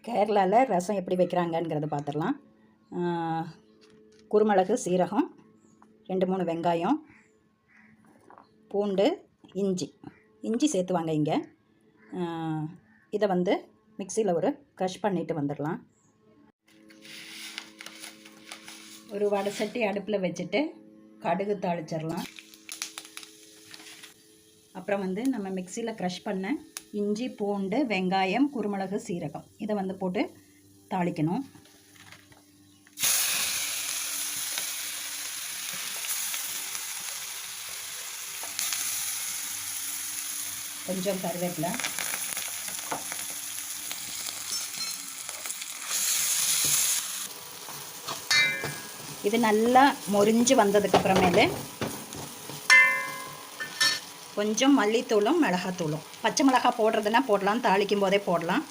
கேரளாவில் ரசம் எப்படி வைக்கிறாங்கங்கிறத பார்த்துடலாம். குருமிளகு, சீரகம், 2-3 வெங்காயம், பூண்டு, இஞ்சி சேர்த்துவாங்க இங்கே. இதை மிக்சியில் ஒரு க்ரஷ் பண்ணிவிட்டு வந்துடலாம். ஒரு வடை சட்டி அடுப்பில் வச்சுட்டு கடுகு தாளிச்சிடலாம். அப்புறம் நம்ம மிக்சியில் க்ரஷ் பண்ண இஞ்சி, பூண்டு, வெங்காயம், குருமிளகு, சீரகம் இதை போட்டு தாளிக்கணும். கொஞ்சம் கருவேப்பிலை, இது நல்லா மொரிஞ்சு வந்ததுக்கப்புறமேலு கொஞ்சம் மல்லித்தூளும் மிளகாத்தூளும், பச்சை மிளகாய் போடுறதுனா போடலாம், தாளிக்கும் போதே போடலாம்.